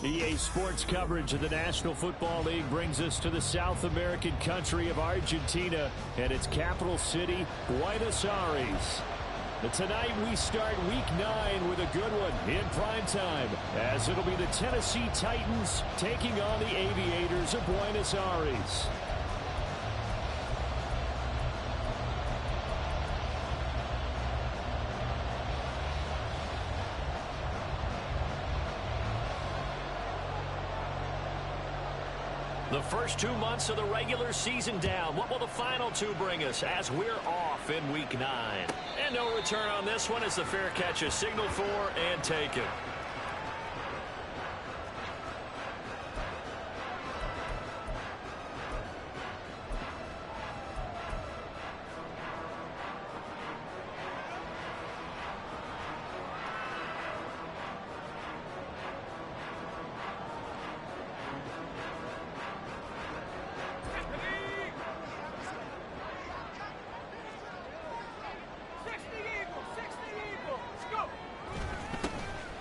EA Sports coverage of the National Football League brings us to the South American country of Argentina and its capital city, Buenos Aires. But tonight we start Week 9 with a good one in prime time, as it'll be the Tennessee Titans taking on the Aviators of Buenos Aires. The first 2 months of the regular season down. What will the final 2 bring us as we're off in Week 9? And no return on this one as the fair catch is signaled for and taken.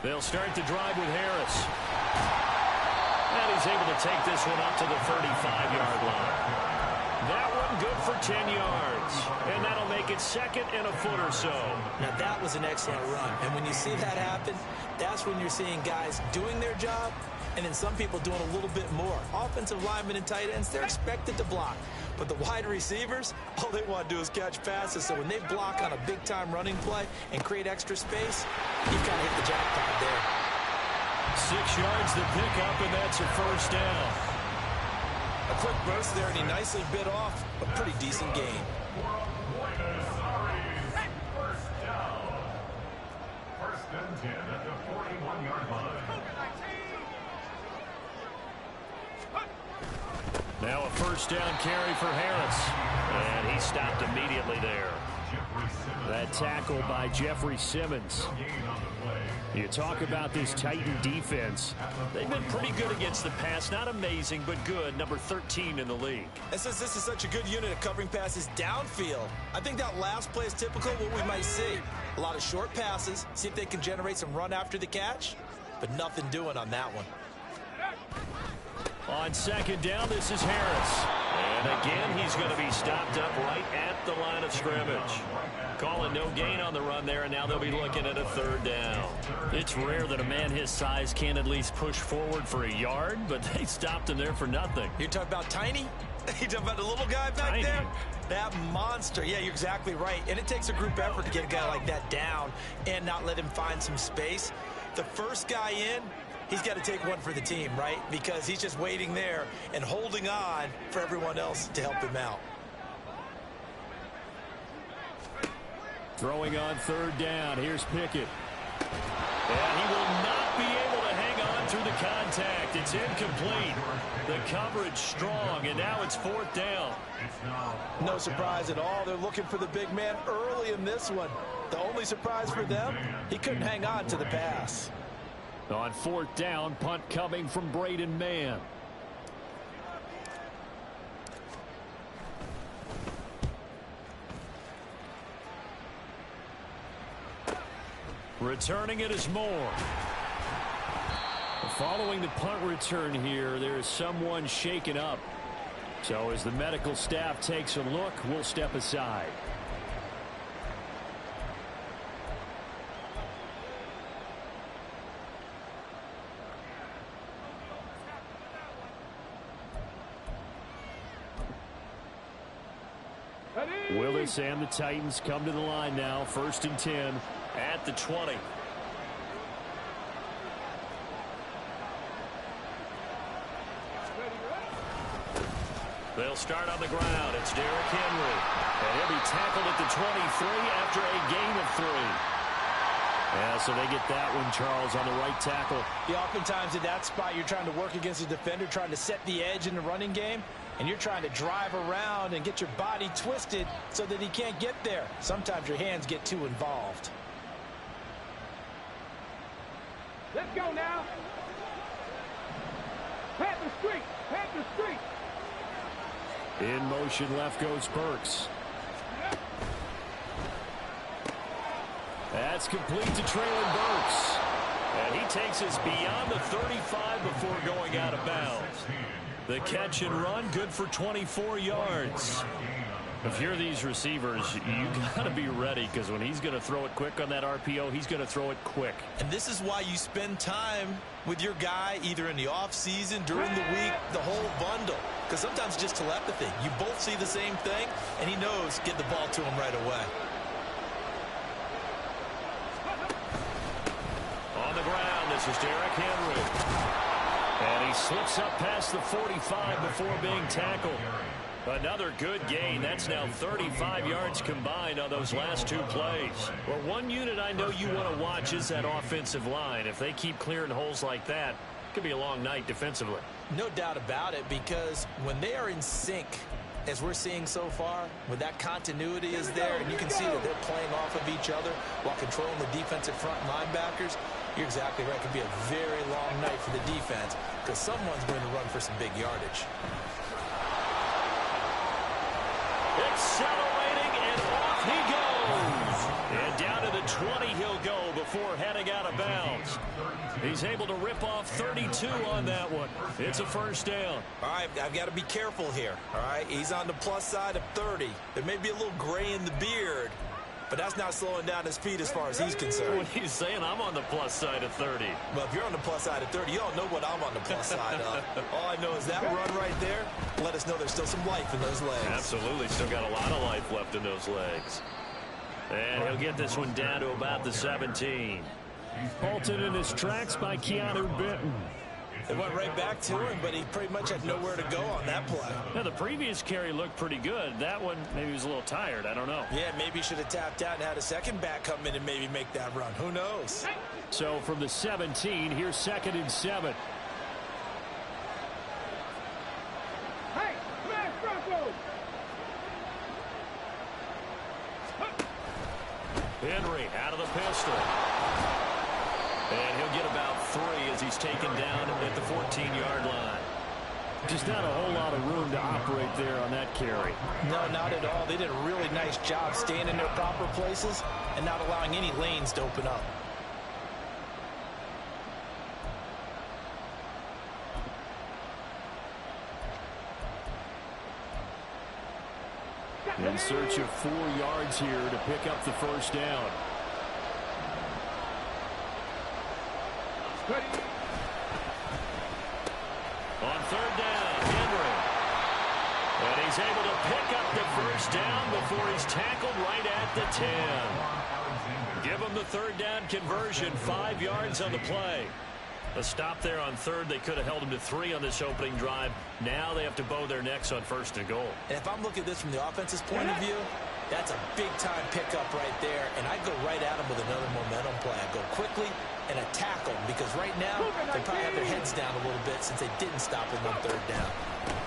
They'll start the drive with Harris. And he's able to take this one up to the 35-yard line. That one good for 10 yards. And that'll make it second and a foot or so. Now that was an excellent run. And when you see that happen, that's when you're seeing guys doing their job and then some people doing a little bit more. Offensive linemen and tight ends, they're expected to block. But the wide receivers, all they want to do is catch passes. So when they block on a big-time running play and create extra space, you kind of hit the jackpot there. 6 yards to pick up, and that's a first down. A quick burst there, and he nicely bit off a pretty decent gain. First down. First and 10 at the 41-yard line. Now a first down carry for Harris. And he stopped immediately there. That tackle by Jeffrey Simmons. You talk about this Titan defense. They've been pretty good against the pass. Not amazing, but good. Number 13 in the league. And since this is such a good unit of covering passes downfield, I think that last play is typical of what we might see. A lot of short passes, see if they can generate some run after the catch, but nothing doing on that one. On second down, this is Harris. And again, he's going to be stopped up right at the line of scrimmage. Calling no gain on the run there, and now they'll be looking at a third down. It's rare that a man his size can at least push forward for a yard, but they stopped him there for nothing. You're talking about Tiny? You're talking about the little guy back Tiny. there? That monster. Yeah, you're exactly right. And it takes a group effort to get a guy like that down and not let him find some space. The first guy in, he's got to take one for the team, right? Because he's just waiting there and holding on for everyone else to help him out. Throwing on third down. Here's Pickett. And he will not be able to hang on through the contact. It's incomplete. The coverage strong, and now it's fourth down. No surprise at all. They're looking for the big man early in this one. The only surprise for them, he couldn't hang on to the pass. On fourth down, punt coming from Braden Mann. Returning it is Moore. Following the punt return here, there is someone shaken up. So as the medical staff takes a look, we'll step aside. Willis and the Titans come to the line now. First and 10 at the 20. They'll start on the ground. It's Derrick Henry. And he'll be tackled at the 23 after a gain of 3. Yeah, so they get that one, Charles, on the right tackle. Yeah, oftentimes in that spot, you're trying to work against a defender, trying to set the edge in the running game, and you're trying to drive around and get your body twisted so that he can't get there. Sometimes your hands get too involved. Let's go now. Panther Street. Panther Street. In motion left goes Burks. That's complete to Traylon Burks. And he takes us beyond the 35 before going out of bounds. The catch and run, good for 24 yards. If you're these receivers, you got to be ready, because when he's going to throw it quick on that RPO, he's going to throw it quick. And this is why you spend time with your guy either in the offseason, during the week, the whole bundle. Because sometimes it's just telepathy. You both see the same thing, and he knows get the ball to him right away. On the ground, this is Derrick Henry. And he slips up past the 45 before being tackled. Another good gain. That's now 35 yards combined on those last two plays. Well, one unit I know you want to watch is that offensive line. If they keep clearing holes like that, it could be a long night defensively. No doubt about it, because when they are in sync, as we're seeing so far, when that continuity is there, and you can see that they're playing off of each other while controlling the defensive front linebackers, you're exactly right. It could be a very long night for the defense, because someone's going to run for some big yardage. Accelerating, and off he goes. And down to the 20 he'll go before heading out of bounds. He's able to rip off 32 on that one. It's a first down. All right, I've got to be careful here. All right, he's on the plus side of 30. There may be a little gray in the beard, but that's not slowing down his speed as far as he's concerned. What are you saying? I'm on the plus side of 30. Well, if you're on the plus side of 30, you don't know what I'm on the plus side of. All I know is that run right there let us know there's still some life in those legs. Absolutely. Still got a lot of life left in those legs. And he'll get this one down to about the 17. Halted in his tracks by Keanu Benton. It went right back to him, but he pretty much had nowhere to go on that play. Now, the previous carry looked pretty good. That one, maybe he was a little tired. I don't know. Yeah, maybe he should have tapped out and had a second back come in and maybe make that run. Who knows? So from the 17, here's 2nd and 7. Hey, smash Bronco! Henry out of the pistol. And he'll get about 3 as he's taken down at the 14-yard line. Just not a whole lot of room to operate there on that carry. No, not at all. They did a really nice job staying in their proper places and not allowing any lanes to open up. In search of 4 yards here to pick up the first down. On 3rd down, Henry. And he's able to pick up the first down before he's tackled right at the 10. Give him the 3rd down conversion, 5 yards on the play. A stop there on 3rd. They could have held him to 3 on this opening drive. Now they have to bow their necks on 1st and goal. And if I'm looking at this from the offense's point of view, that's a big-time pickup right there, and I go right at him with another momentum play. I go quickly and attack them, because right now they probably have their heads down a little bit since they didn't stop him on 3rd down.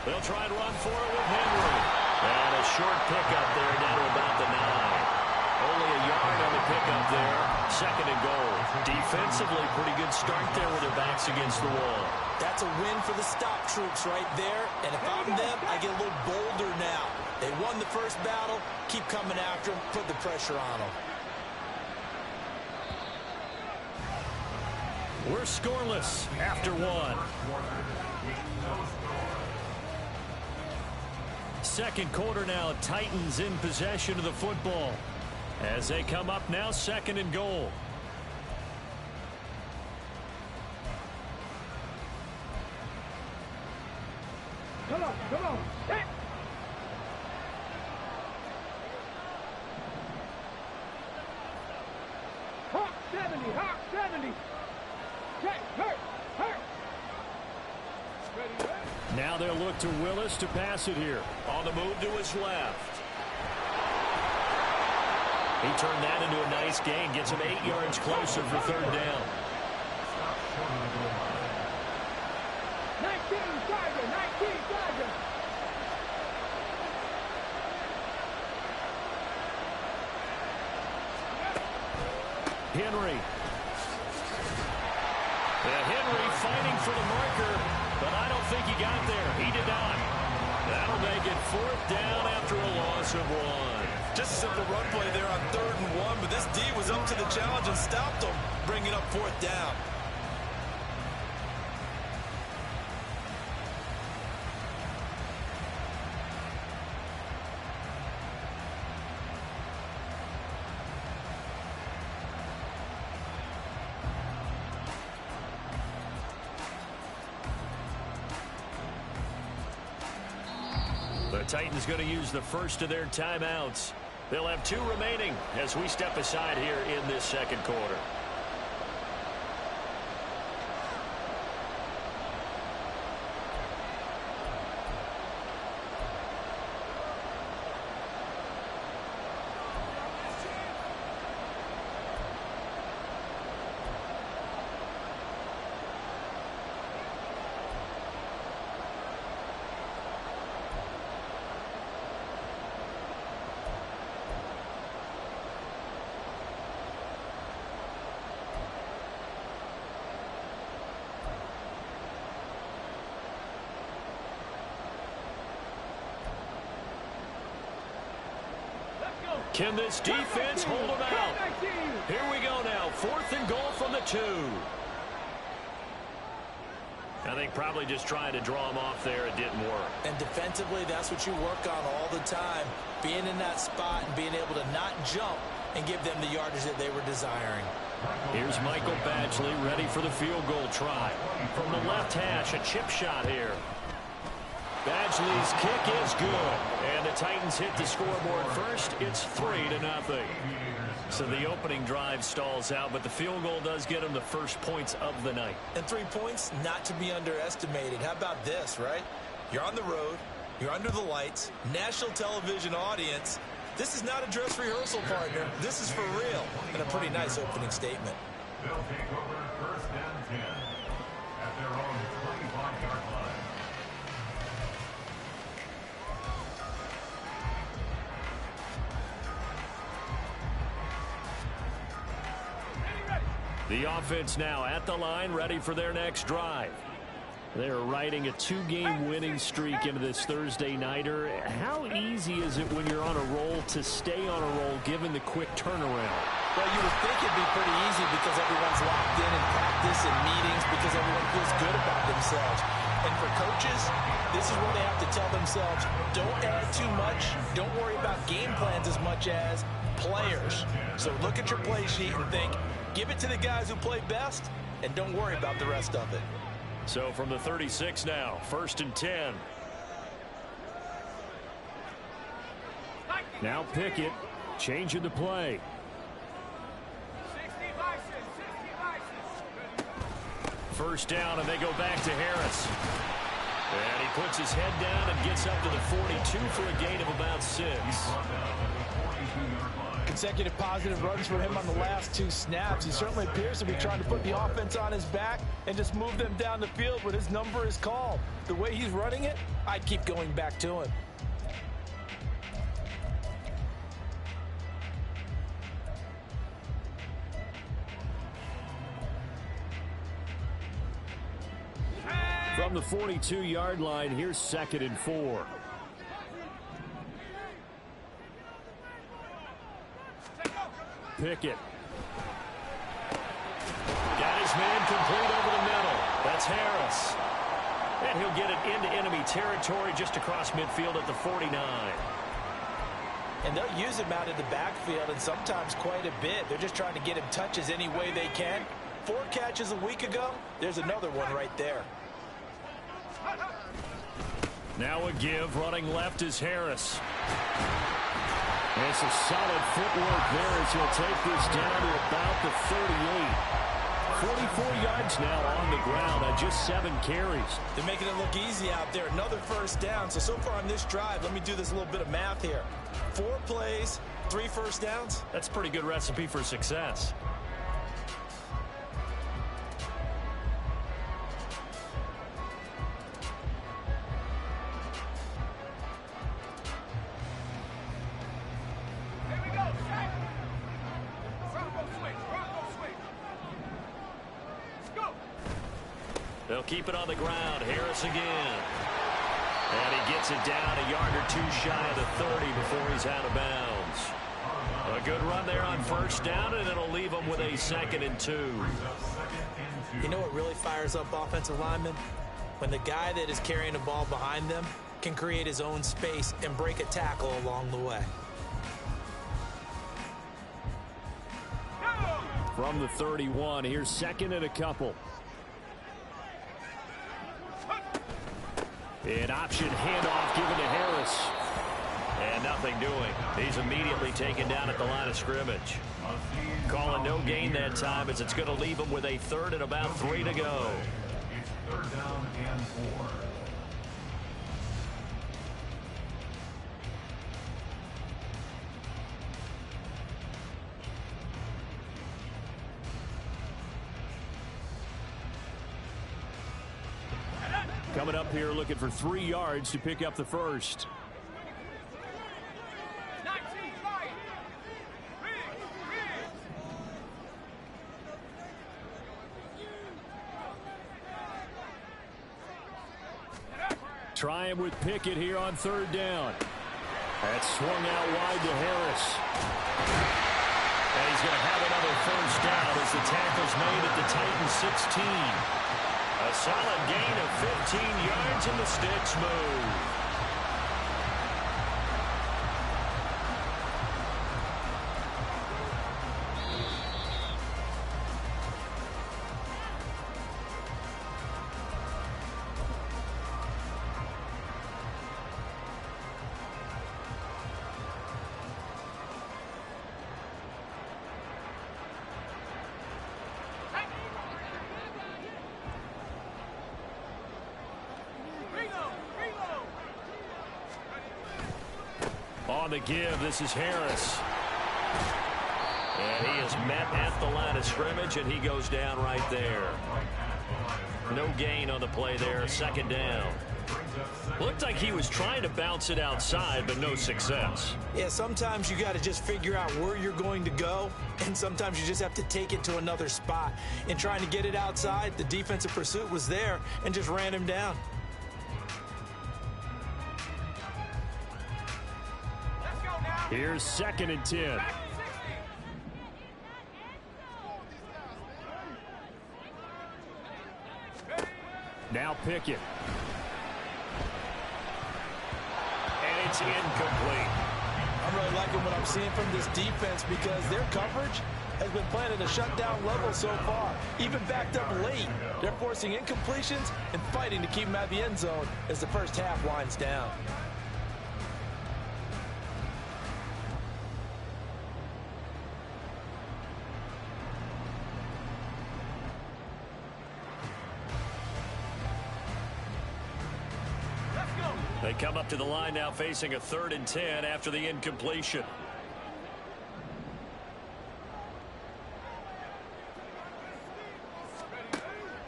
They'll try and run for it with Henry. And a short pickup there down to about the 9. Only a yard on the pickup there. 2nd and goal. Defensively, pretty good start there with their backs against the wall. That's a win for the stop troops right there. And if I'm them, I get a little bolder now. They won the first battle. Keep coming after them. Put the pressure on them. We're scoreless after 1. 2nd quarter now. Titans in possession of the football as they come up now 2nd and goal. Come on, come on. Hey. Hawk 70, Hawk 70. Hey, hurt. Ready, ready. Now they'll look to Willis to pass it here. On the move to his left. He turned that into a nice gain. Gets him 8 yards closer for 3rd down. 19 Tiger. Henry. Henry fighting for the marker, but I don't think he got there. He did not. That'll make it 4th down after a loss of 1. Just a simple run play there on 3rd and 1, but this D was up to the challenge and stopped them, bringing up 4th down. The Titans going to use the first of their timeouts. They'll have 2 remaining as we step aside here in this second quarter. Can this defense hold them out? Here we go now. 4th and goal from the 2. I think probably just trying to draw him off there. It didn't work. And defensively, that's what you work on all the time. Being in that spot and being able to not jump and give them the yardage that they were desiring. Here's Michael Badgley ready for the field goal try. From the left hash, a chip shot here. Badgley's kick is good. And the Titans hit the scoreboard first. It's 3-0. So the opening drive stalls out, but the field goal does get them the first points of the night. And 3 points, not to be underestimated. How about this, right? You're on the road. You're under the lights. National television audience. This is not a dress rehearsal, partner. This is for real. And a pretty nice opening statement. They'll take over 1st and 10 at their own 25-yard line. The offense now at the line, ready for their next drive. They're riding a 2-game winning streak into this Thursday nighter. How easy is it when you're on a roll to stay on a roll given the quick turnaround? Well, you would think it'd be pretty easy because everyone's locked in practice and meetings because everyone feels good about themselves. And for coaches, this is where they have to tell themselves, don't add too much. Don't worry about game plans as much as players. So look at your play sheet and think, give it to the guys who play best, and don't worry about the rest of it. So from the 36 now, 1st and 10. Now Pickett, changing the play. First down, and they go back to Harris. And he puts his head down and gets up to the 42 for a gain of about 6. Consecutive positive runs for him on the last 2 snaps. He certainly appears to be trying to put the offense on his back and just move them down the field when his number is called. The way he's running it, I'd keep going back to him. From the 42-yard line, here's 2nd and 4. Pickett. Got his man complete over the middle. That's Harris. And he'll get it into enemy territory just across midfield at the 49. And they'll use him out in the backfield, and sometimes quite a bit. They're just trying to get him touches any way they can. 4 catches a week ago. There's another one right there. Now a give. Running left is Harris. And it's a solid footwork there as he'll take this down to about the 38. 44 yards now on the ground on just 7 carries. They're making it look easy out there. Another first down. So far on this drive, let me do this little bit of math here. 4 plays, 3 first downs. That's a pretty good recipe for success. They'll keep it on the ground. Harris again. And he gets it down a yard or 2 shy of the 30 before he's out of bounds. A good run there on first down, and it'll leave him with a 2nd and 2. You know what really fires up offensive linemen? When the guy that is carrying the ball behind them can create his own space and break a tackle along the way. From the 31, here's 2nd and a couple. An option handoff given to Harris. And nothing doing. He's immediately taken down at the line of scrimmage. Calling no gain that time as it's going to leave him with a third and about 3 to go. It's third down and 4. Coming up here looking for 3 yards to pick up the first. Trying with Pickett here on third down. That's swung out wide to Harris. And he's going to have another first down as the tackle's made at the Titans 16. A solid gain of 15 yards and the sticks move. On the give, this is Harris. And he is met at the line of scrimmage, and he goes down right there. No gain on the play there, second down. Looked like he was trying to bounce it outside, but no success. Yeah, sometimes you got to just figure out where you're going to go, and sometimes you just have to take it to another spot. In trying to get it outside, the defensive pursuit was there and just ran him down. Here's 2nd and 10. Now Pickett. And it's incomplete. I'm really liking what I'm seeing from this defense because their coverage has been playing at a shutdown level so far. Even backed up late, they're forcing incompletions and fighting to keep them at the end zone as the first half winds down. They come up to the line now facing a 3rd and 10 after the incompletion.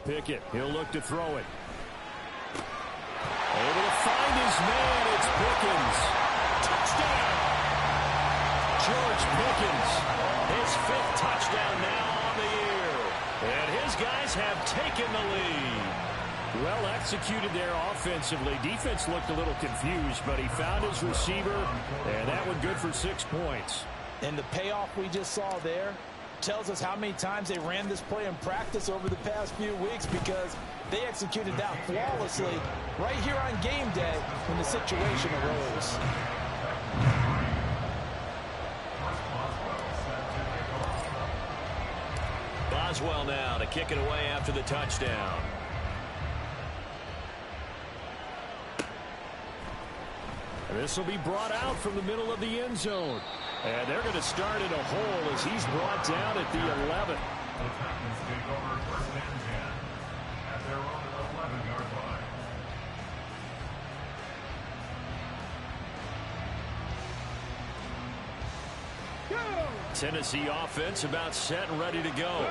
Pickett, he'll look to throw it. Able to find his man, it's Pickens. Touchdown! George Pickens, His 5th touchdown now on the year. And his guys have taken the lead. well executed there offensively. Defense looked a little confused, but he found his receiver, and that one good for 6 points. And the payoff we just saw there tells us how many times they ran this play in practice over the past few weeks, because they executed that flawlessly right here on game day when the situation arose. Boswell now to kick it away after the touchdown. This will be brought out from the middle of the end zone. And they're going to start in a hole as he's brought down at the 11. The Titans take over 1st and 10 at their own 11-yard line. Tennessee offense about set and ready to go.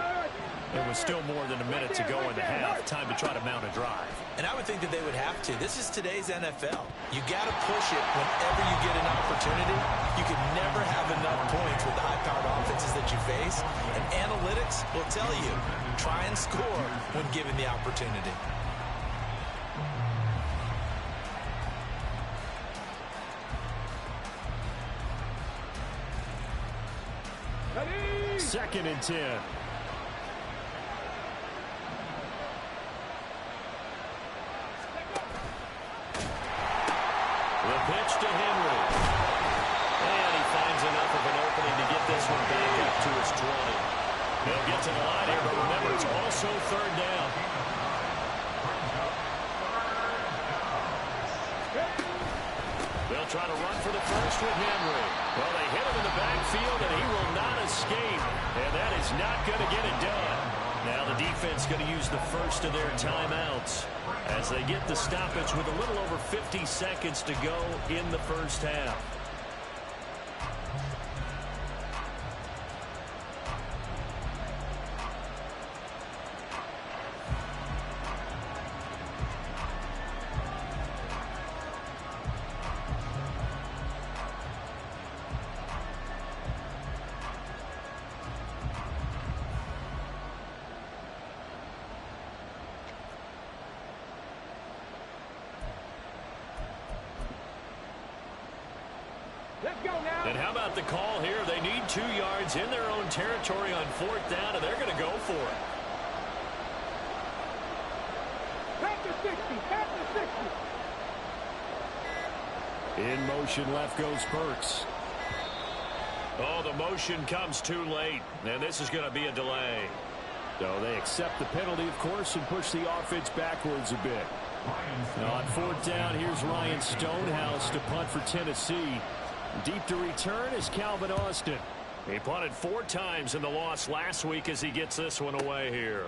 There was still more than a minute to go in the half. Time to try to mount a drive. And I would think that they would have to. This is today's NFL. You got to push it whenever you get an opportunity. You can never have enough points with the high-powered offenses that you face. And analytics will tell you, try and score when given the opportunity. Ready? 2nd and 10. The pitch to Henry. And he finds enough of an opening to get this one back up to his 20. He'll get to the line here, but remember, it's also 3rd down. try to run for the first with Henry. Well, they hit him in the backfield, and he will not escape. And that is not going to get it done. Now the defense going to use the first of their timeouts as they get the stoppage with a little over 50 seconds to go in the first half. And how about the call here? They need 2 yards in their own territory on 4th down, and they're going to go for it. Back to 60, back to 60. In motion, left goes Burks. Oh, the motion comes too late, and this is going to be a delay. So they accept the penalty, of course, and push the offense backwards a bit. Now on 4th down, here's Ryan Stonehouse to punt for Tennessee. Deep to return is Calvin Austin. He punted 4 times in the loss last week as he gets this one away here.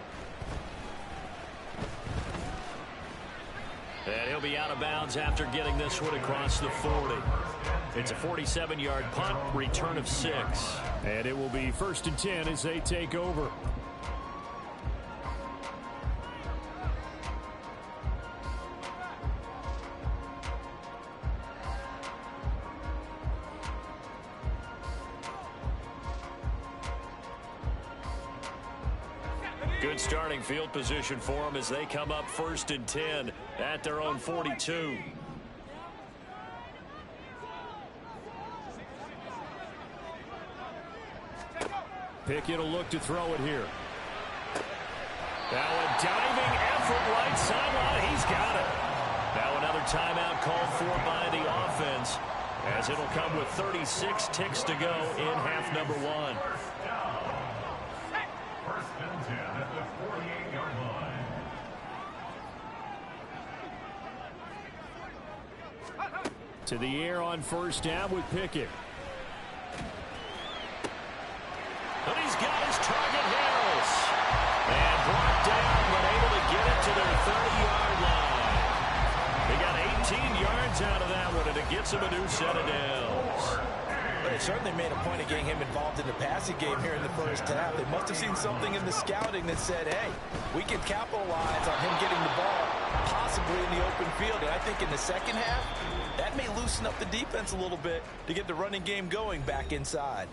And he'll be out of bounds after getting this one across the 40. It's a 47-yard punt, return of 6. And it will be 1st and 10 as they take over. Good starting field position for them as they come up 1st and 10 at their own 42. Pickett will look to throw it here. Now a diving effort right sideline. He's got it. Now another timeout called for by the offense as it'll come with 36 ticks to go in half number 1. To the air on 1st down with Pickett. And he's got his target, Harris. And brought down, but able to get it to their 30-yard line. They got 18 yards out of that one, and it gets him a new set of downs. They certainly made a point of getting him involved in the passing game here in the first half. They must have seen something in the scouting that said, hey, we can capitalize on him getting the ball possibly in the open field. And I think in the second half, that may loosen up the defense a little bit to get the running game going back inside.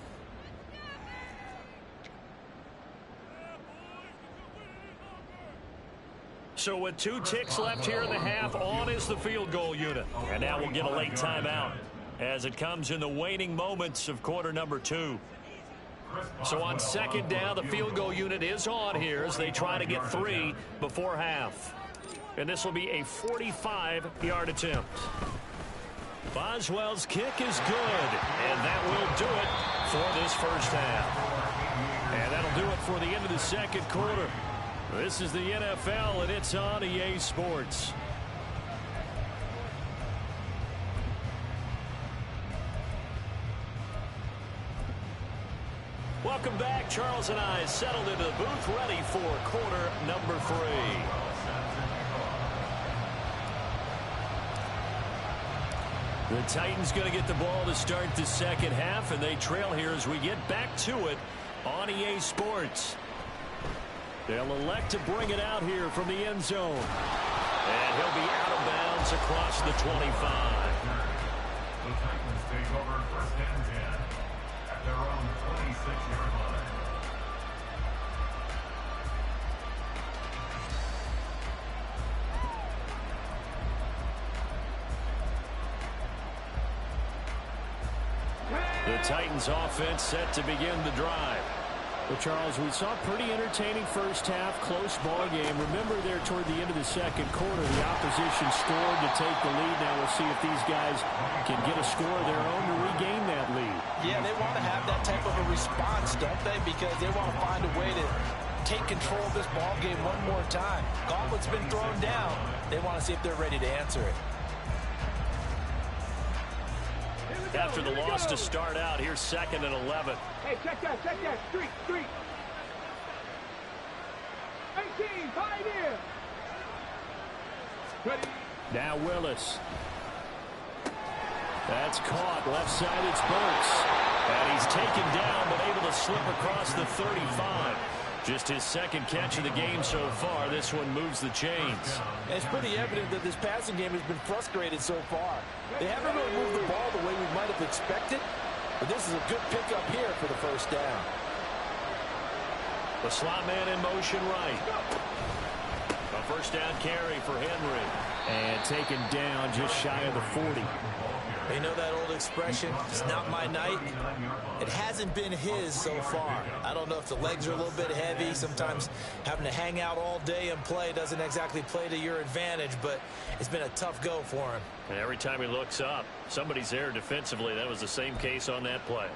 So with 2 ticks left here in the half, on is the field goal unit. And now we'll get a late timeout as it comes in the waning moments of quarter number 2. So on 2nd down, the field goal unit is on here as they try to get 3 before half. And this will be a 45-yard attempt. Boswell's kick is good, and that will do it for this first half. And that'll do it for the end of the second quarter. This is the NFL, and it's on EA Sports. Welcome back. Charles and I settled into the booth, ready for quarter number 3. The Titans going to get the ball to start the second half, and they trail here as we get back to it on EA Sports. They'll elect to bring it out here from the end zone. And he'll be out of bounds across the 25. The Titans take over 1st and 10 at their own 26-yard line. The Titans offense set to begin the drive. Well, Charles, we saw a pretty entertaining first half, close ball game. Remember there toward the end of the second quarter, the opposition scored to take the lead. Now we'll see if these guys can get a score of their own to regain that lead. Yeah, they want to have that type of a response, don't they? Because they want to find a way to take control of this ball game one more time. Gauntlet's been thrown down. They want to see if they're ready to answer it. after the loss to start out. Here's 2nd and 11. Hey, check that, street. 18, Pioneer. Ready. Now Willis. That's caught. Left side, it's Burks. And he's taken down, but able to slip across the 35. Just his 2nd catch of the game so far. This one moves the chains. It's pretty evident that this passing game has been frustrated so far. They haven't really moved the ball the way we might have expected, but this is a good pickup here for the first down. The slot man in motion right. A first down carry for Henry. And taken down just shy of the 40. You know that old expression, it's not my night? It hasn't been his so far. I don't know if the legs are a little bit heavy. Sometimes having to hang out all day and play doesn't exactly play to your advantage, but it's been a tough go for him. And every time he looks up, somebody's there defensively. That was the same case on that play.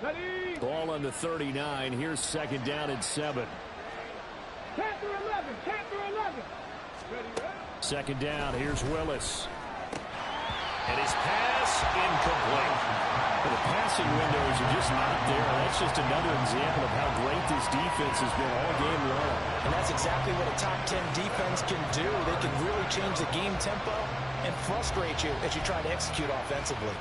Ready. Ball on the 39. Here's 2nd down and 7. Panther 11. Ready. 2nd down. Here's Willis. And his pass incomplete. Well, the passing windows are just not there. That's just another example of how great this defense has been all game long. And that's exactly what a top 10 defense can do. They can really change the game tempo and frustrate you as you try to execute offensively.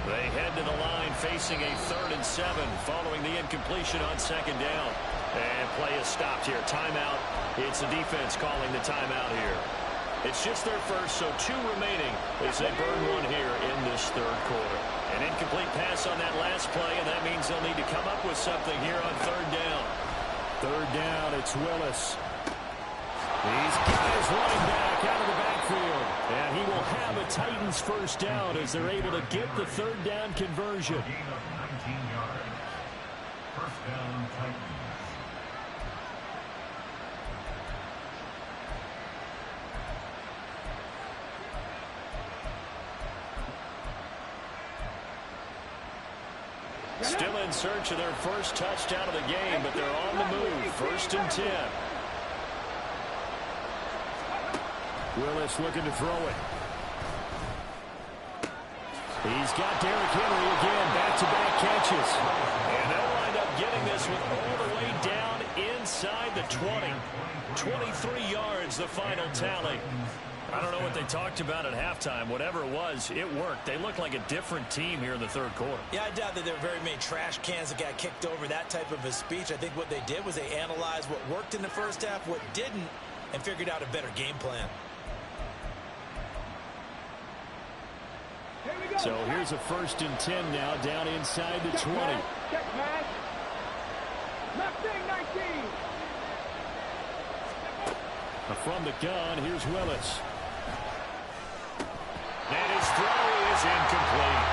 They head to the line facing a 3rd and 7 following the incompletion on 2nd down. And play is stopped here. Timeout. It's the defense calling the timeout here. It's just their first, so 2 remaining as they burn one here in this 3rd quarter. An incomplete pass on that last play, and that means they'll need to come up with something here on 3rd down. 3rd down, it's Willis. These guys running back out of the backfield. And he will have a Titans first down as they're able to get the 3rd down conversion. Gain of 19 yards. First down, Titans. Still in search of their first touchdown of the game, but they're on the move. 1st and 10. Willis looking to throw it. He's got Derrick Henry again. Back-to-back catches. And they'll wind up getting this one all the way down inside the 20. 23 yards, the final tally. I don't know what they talked about at halftime. Whatever it was, it worked. They look like a different team here in the 3rd quarter. Yeah, I doubt that there were very many trash cans that got kicked over, that type of a speech. I think what they did was they analyzed what worked in the first half, what didn't, and figured out a better game plan. So here's a 1st and 10 now down inside the 20. Check pass. Left thing 19. From the gun, here's Willis. And his throw is incomplete.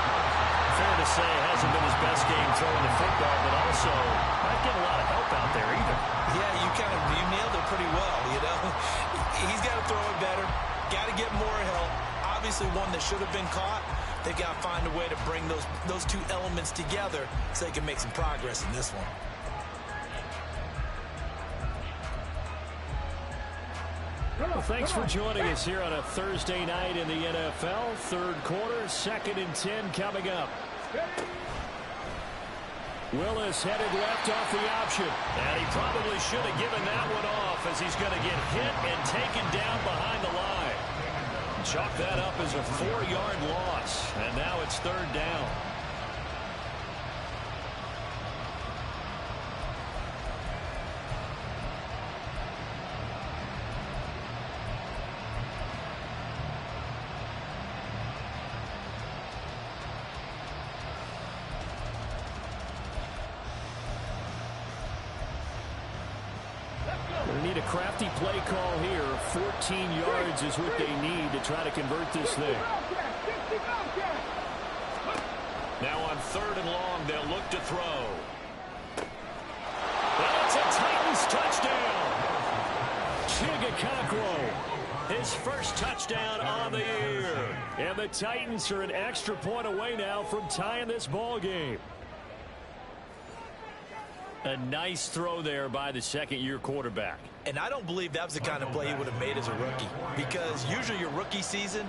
Fair to say it hasn't been his best game throwing the football, but also not getting a lot of help out there either. Yeah, you nailed it pretty well, you know. He's got to throw it better. Got to get more help. Obviously one that should have been caught. They've got to find a way to bring those 2 elements together so they can make some progress in this one. Well, thanks for joining us here on a Thursday night in the NFL. 3rd quarter, 2nd and 10 coming up. Willis headed left off the option. And he probably should have given that one off as he's going to get hit and taken down behind the line. Chalk that up as a 4-yard loss. And now it's 3rd down. They need a crafty play call here. 14 yards is what they need to try to convert this thing. Now on 3rd and long, they'll look to throw. And it's a Titans touchdown. Chigakakwo, his first touchdown on the year. And the Titans are an extra point away now from tying this ball game. A nice throw there by the second-year quarterback. And I don't believe that was the kind of play he would have made as a rookie, because usually your rookie season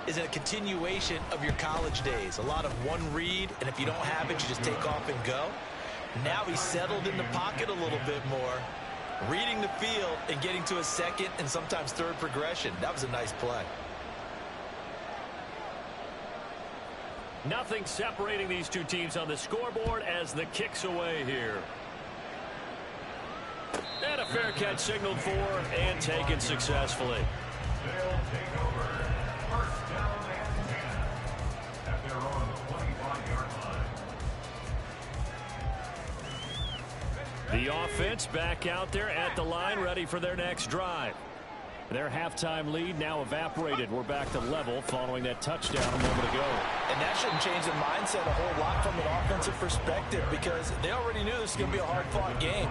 is a continuation of your college days. A lot of one read, and if you don't have it, you just take off and go. Now he's settled in the pocket a little bit more, reading the field and getting to a second and sometimes third progression. That was a nice play. Nothing separating these two teams on the scoreboard as the kick's away here. And a fair catch signaled for and taken successfully. They'll take over. First down and 10 at their own 25-yard line. The offense back out there at the line, ready for their next drive. Their halftime lead now evaporated. We're back to level following that touchdown a moment ago. And that shouldn't change the mindset a whole lot from an offensive perspective, because they already knew this was going to be a hard-fought game.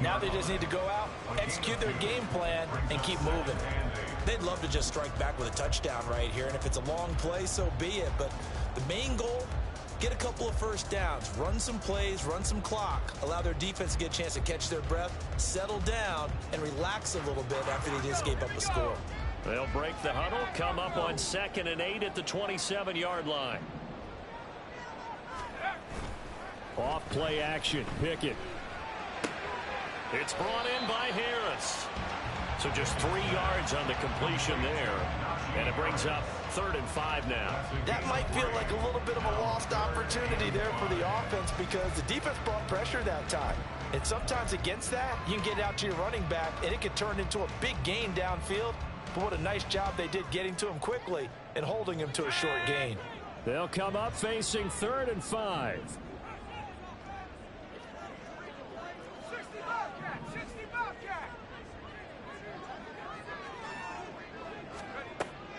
Now they just need to go out, execute their game plan, and keep moving. They'd love to just strike back with a touchdown right here, and if it's a long play, so be it. But the main goal, get a couple of first downs, run some plays, run some clock, allow their defense to get a chance to catch their breath, settle down, and relax a little bit after they just gave up a score. They'll break the huddle, come up on 2nd and 8 at the 27-yard line. Off play action, Pickett. It's brought in by Harris. So just 3 yards on the completion there. And it brings up 3rd and 5 now. That might feel like a little bit of a lost opportunity there for the offense, because the defense brought pressure that time. And sometimes against that, you can get out to your running back, and it could turn into a big gain downfield. But what a nice job they did getting to him quickly and holding him to a short gain. They'll come up facing 3rd and 5.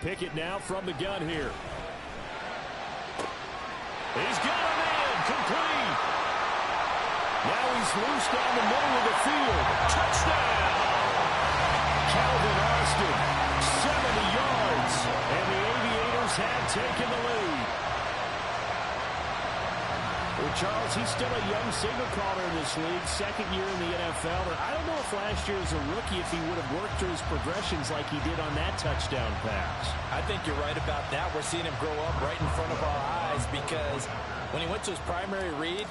Pickett now from the gun here. He's got him in, complete. Now he's loose down the middle of the field. Touchdown! Calvin Austin, 70 yards, and the Aviators have taken the lead. Well, Charles, he's still a young signal caller in this league, 2nd year in the NFL. And I don't know if last year as a rookie, if he would have worked through his progressions like he did on that touchdown pass. I think you're right about that. We're seeing him grow up right in front of our eyes, because when he went to his primary read,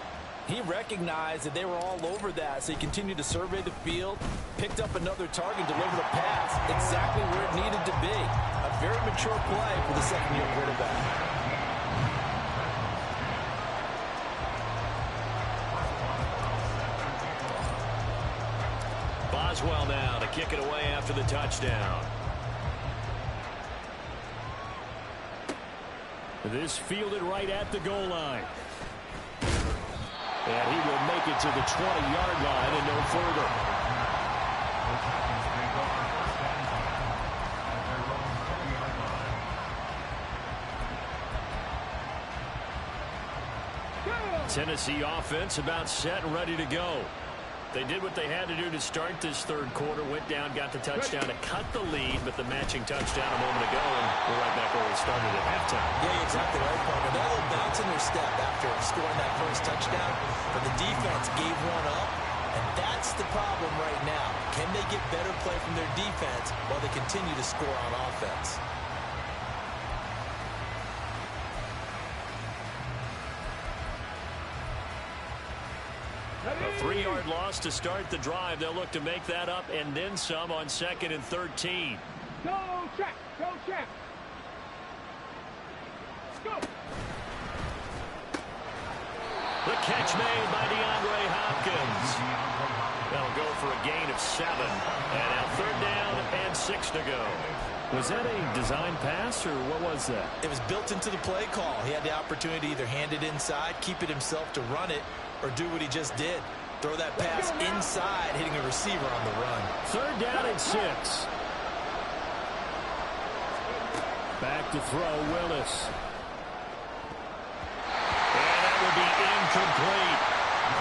he recognized that they were all over that. So he continued to survey the field, picked up another target, delivered a pass exactly where it needed to be. A very mature play for the second-year quarterback. Boswell now to kick it away after the touchdown. This fielded right at the goal line. And he will make it to the 20-yard line and no further. Tennessee offense about set and ready to go. They did what they had to do to start this 3rd quarter. Went down, got the touchdown to cut the lead, but the matching touchdown a moment ago, and we're right back where we started at halftime. Yeah, exactly right, partner. They're a little bounce in their step after scoring that first touchdown, but the defense gave one up, and that's the problem right now. Can they get better play from their defense while they continue to score on offense? A 3-yard loss to start the drive. They'll look to make that up and then some on 2nd and 13. Go check. Go check. Let's go. The catch made by DeAndre Hopkins. That'll go for a gain of 7. And now 3rd down and 6 to go. Was that a design pass, or what was that? It was built into the play call. He had the opportunity to either hand it inside, keep it himself to run it, or do what he just did. Throw that pass inside, hitting a receiver on the run. 3rd down and 6. Back to throw, Willis. And that would be incomplete.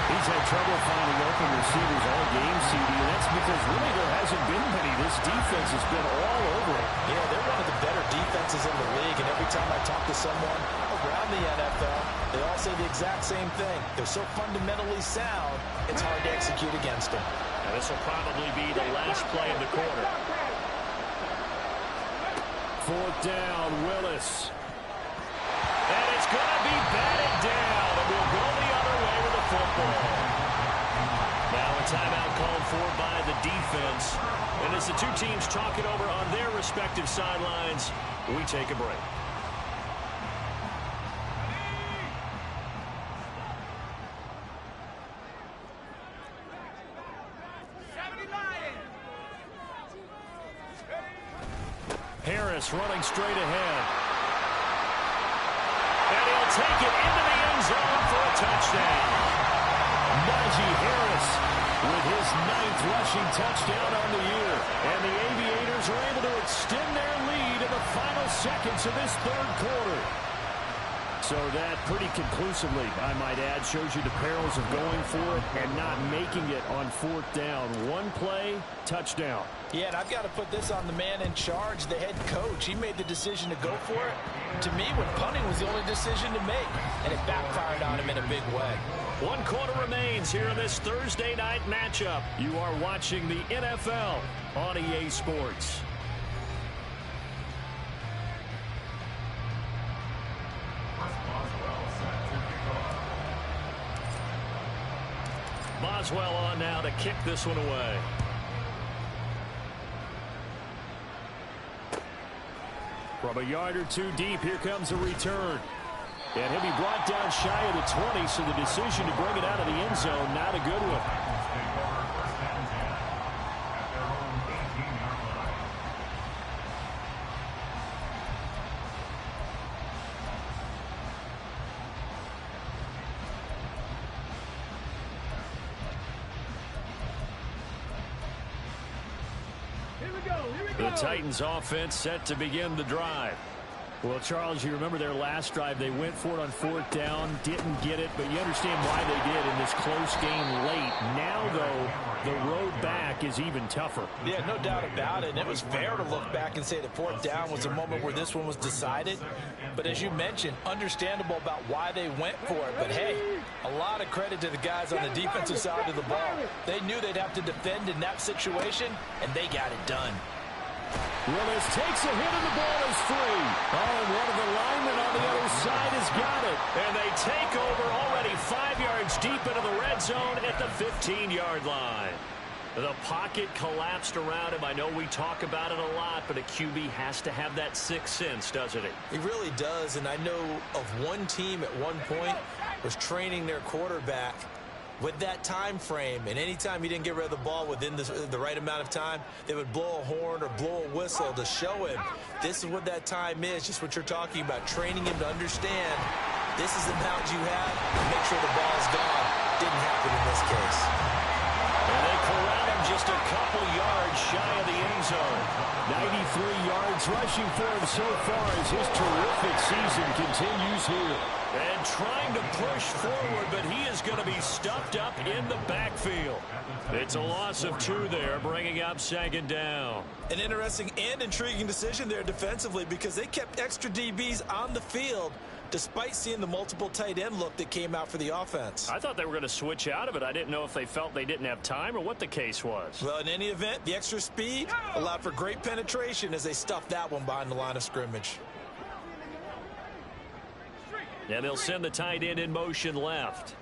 He's had trouble finding open receivers all game, CD, and that's because really there hasn't been many. This defense has been all over it. Yeah, they're one of the better defenses in the league, and every time I talk to someone around the NFL, they all say the exact same thing. They're so fundamentally sound, it's hard to execute against them. And this will probably be the last play of the quarter. 4th down, Willis. And it's going to be batted down, and we'll go the other way with the football. Now a timeout called for by the defense. And as the two teams talk it over on their respective sidelines, we take a break. Harris running straight ahead. And he'll take it into the end zone for a touchdown. Najee Harris with his 9th rushing touchdown on the year. And the Aviators are able to extend their lead in the final seconds of this 3rd quarter. So that pretty conclusively, I might add, shows you the perils of going for it and not making it on 4th down. One play, touchdown. Yeah, and I've got to put this on the man in charge, the head coach. He made the decision to go for it. To me, when punting was the only decision to make, and it backfired on him in a big way. 1 quarter remains here in this Thursday night matchup. You are watching the NFL on EA Sports. Boswell on now to kick this one away. From a yard or two deep, here comes a return. And he'll be brought down shy of the 20, so the decision to bring it out of the end zone, not a good one. The Titans offense set to begin the drive. Well, Charles, you remember their last drive. They went for it on 4th down, didn't get it, but you understand why they did in this close game late. Now, though, the road back is even tougher. Yeah, no doubt about it. And it was fair to look back and say that 4th down was a moment where this one was decided. But as you mentioned, understandable about why they went for it. But, hey, a lot of credit to the guys on the defensive side of the ball. They knew they'd have to defend in that situation, and they got it done. Willis takes a hit and the ball is free. Oh, and one of the linemen on the other side has got it. And they take over already 5 yards deep into the red zone at the 15-yard line. The pocket collapsed around him. I know we talk about it a lot, but a QB has to have that sixth sense, doesn't he? He really does, and I know of one team at one point was training their quarterback with that time frame, and anytime he didn't get rid of the ball within the right amount of time, they would blow a horn or blow a whistle to show him this is what that time is, just what you're talking about, training him to understand this is the amount you have, make sure the ball's gone. Didn't happen in this case. And they corral him just a couple yards shy of the end zone. 93 yards rushing for him so far as his terrific season continues here. And trying to push forward, but he is going to be stuffed up in the backfield. It's a loss of 2 there, bringing up 2nd down. An interesting and intriguing decision there defensively because they kept extra DBs on the field despite seeing the multiple tight end look that came out for the offense. I thought they were going to switch out of it. I didn't know if they felt they didn't have time or what the case was. Well, in any event, the extra speed allowed for great penetration as they stuffed that one behind the line of scrimmage. And they'll send the tight end in motion left.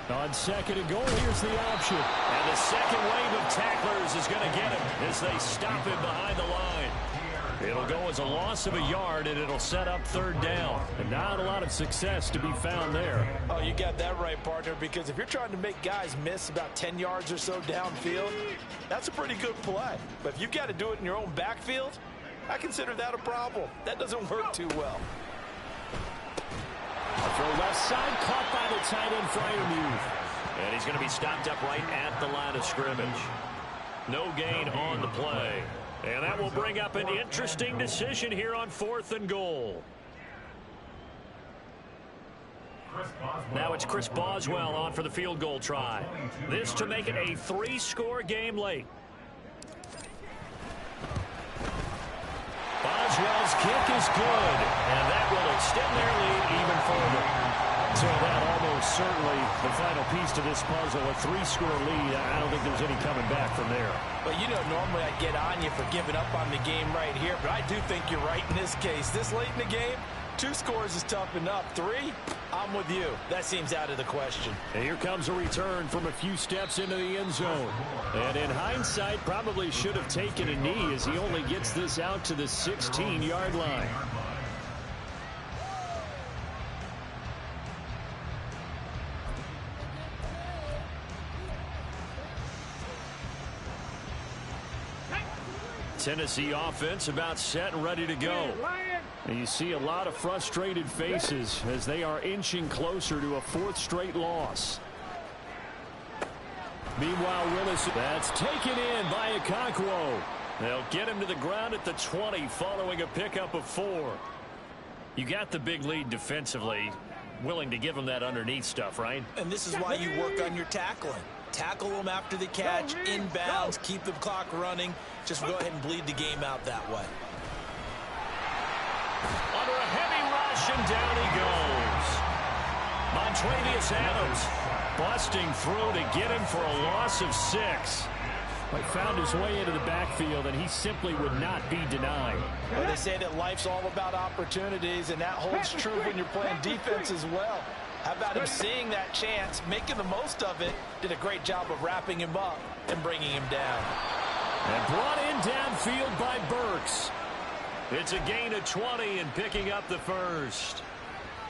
On 2nd and goal, here's the option. And the second wave of tacklers is going to get him as they stop him behind the line. It'll go as a loss of a yard, and it'll set up 3rd down. And not a lot of success to be found there. Oh, you got that right, partner, because if you're trying to make guys miss about 10 yards or so downfield, that's a pretty good play. But if you've got to do it in your own backfield, I consider that a problem. That doesn't work too well. A throw left side, caught by the tight end, Freiermuth. And he's going to be stopped up right at the line of scrimmage. No gain on the play. And that will bring up an interesting decision here on 4th and goal. Now it's Chris Boswell on for the field goal try. This to make it a 3-score game late. Boswell His kick is good, and that will extend their lead even further. So that almost certainly the final piece to this puzzle, a 3-score lead. I don't think there's any coming back from there. Well, you know, normally I get on you for giving up on the game right here, but I do think you're right in this case. This late in the game, 2 scores is tough enough. 3, I'm with you. That seems out of the question. And here comes a return from a few steps into the end zone. And in hindsight, probably should have taken a knee as he only gets this out to the 16-yard line. Tennessee offense about set and ready to go. And you see a lot of frustrated faces as they are inching closer to a 4th straight loss. Meanwhile, Willis, that's taken in by Okonkwo. They'll get him to the ground at the 20 following a pickup of 4. You got the big lead defensively. Willing to give him that underneath stuff, right? And this is why you work on your tackling. Tackle them after the catch, inbounds, keep the clock running. Just go ahead and bleed the game out that way. Under a heavy rush, and down he goes. Montravius Adams busting through to get him for a loss of 6. He found his way into the backfield, and he simply would not be denied. Well, they say that life's all about opportunities, and that holds true when you're playing defense as well. How about him seeing that chance, making the most of it, did a great job of wrapping him up and bringing him down. And brought in downfield by Burks. It's a gain of 20 and picking up the first.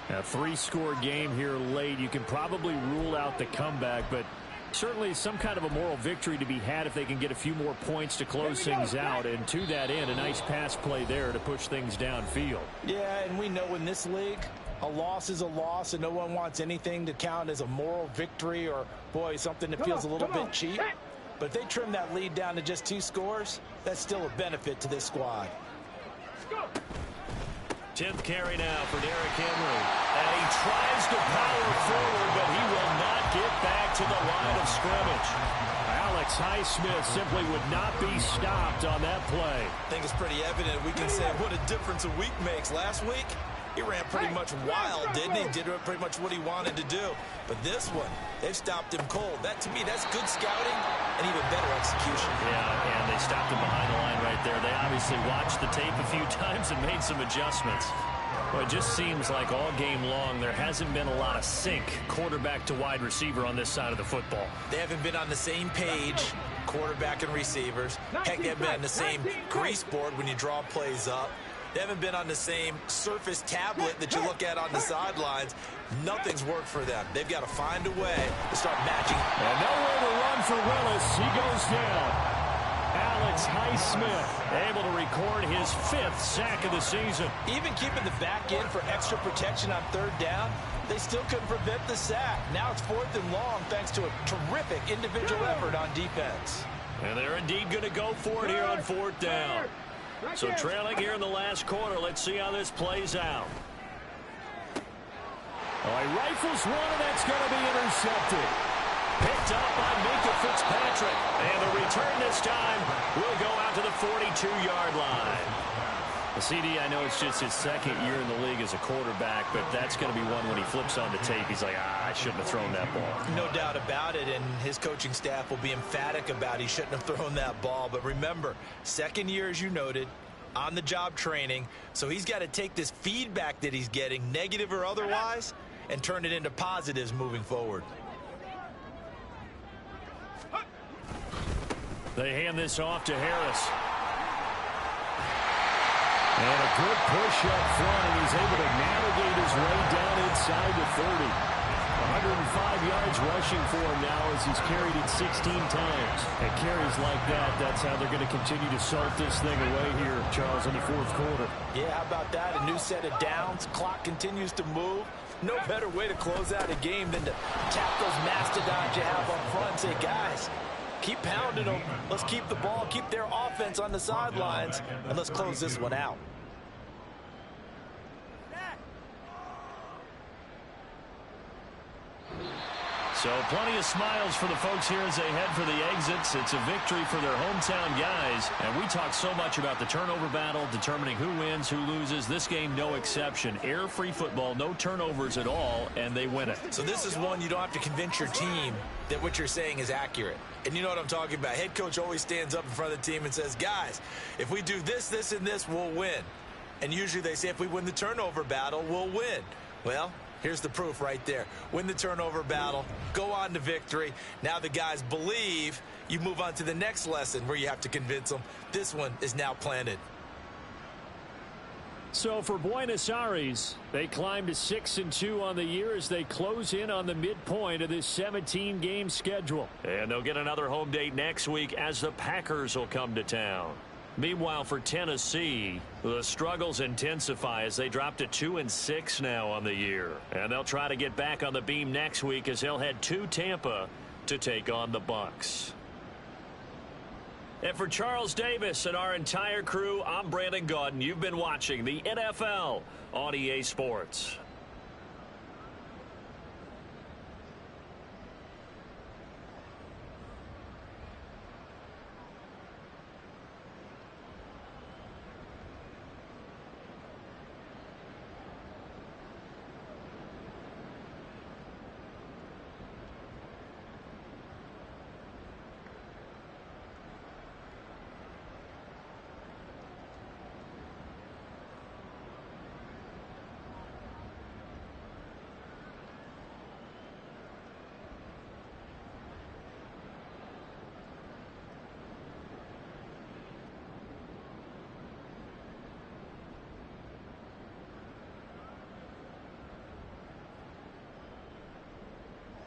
A 3-score game here late. You can probably rule out the comeback, but certainly some kind of a moral victory to be had if they can get a few more points to close things out. And to that end, a nice pass play there to push things downfield. Yeah, and we know in this league, a loss is a loss, and no one wants anything to count as a moral victory or, boy, something that feels a little bit cheap. But if they trim that lead down to just 2 scores, that's still a benefit to this squad. 10th carry now for Derrick Henry. And he tries to power forward, but he will not get back to the line of scrimmage. Alex Highsmith simply would not be stopped on that play. I think it's pretty evident. We can say what a difference a week makes. Last week, he ran pretty much wild, didn't he? Did pretty much what he wanted to do. But this one, they've stopped him cold. That, to me, that's good scouting and even better execution. Yeah, and they stopped him behind the line right there. They obviously watched the tape a few times and made some adjustments. Well, it just seems like all game long there hasn't been a lot of sync quarterback to wide receiver on this side of the football. They haven't been on the same page, quarterback and receivers. Heck, they haven't been on the same grease board when you draw plays up. They haven't been on the same Surface tablet that you look at on the sidelines. Nothing's worked for them. They've got to find a way to start matching. And nowhere to run for Willis. He goes down. Alex Highsmith able to record his 5th sack of the season. Even keeping the back end for extra protection on 3rd down, they still couldn't prevent the sack. Now it's 4th and long thanks to a terrific individual effort on defense. And they're indeed going to go for it here on 4th down. So trailing here in the last quarter. Let's see how this plays out. Oh, he rifles one, and that's going to be intercepted. Picked up by Minkah Fitzpatrick. And the return this time will go out to the 42-yard line. The CD, I know it's just his 2nd year in the league as a quarterback, but that's going to be one when he flips on the tape. He's like, I shouldn't have thrown that ball. No doubt about it, and his coaching staff will be emphatic about he shouldn't have thrown that ball. But remember, 2nd year, as you noted, on-the-job training, so he's got to take this feedback that he's getting, negative or otherwise, and turn it into positives moving forward. They hand this off to Harris. And a good push up front, and he's able to navigate his way down inside the 30. 105 yards rushing for him now as he's carried it 16 times. And carries like that, that's how they're going to continue to salt this thing away here, Charles, in the 4th quarter. Yeah, how about that? A new set of downs. Clock continues to move. No better way to close out a game than to tap those mastodons you have up front and say, guys, keep pounding them. Let's keep the ball, keep their offense on the sidelines, and let's close this one out. So plenty of smiles for the folks here as they head for the exits. It's a victory for their hometown guys. And we talk so much about the turnover battle, determining who wins, who loses. This game, no exception. Error-free football, no turnovers at all, and they win it. So this is one you don't have to convince your team that what you're saying is accurate. And you know what I'm talking about. Head coach always stands up in front of the team and says, guys, if we do this, this, and this, we'll win. And usually they say if we win the turnover battle, we'll win. Well, here's the proof right there. Win the turnover battle, go on to victory. Now the guys believe. You move on to the next lesson where you have to convince them. This one is now planted. So for Buenos Aires, they climb to 6-2 on the year as they close in on the midpoint of this 17-game schedule. And they'll get another home date next week as the Packers will come to town. Meanwhile, for Tennessee, the struggles intensify as they drop to 2-6 now on the year. And they'll try to get back on the beam next week as they'll head to Tampa to take on the Bucs. And for Charles Davis and our entire crew, I'm Brandon Gaudin. You've been watching the NFL on EA Sports.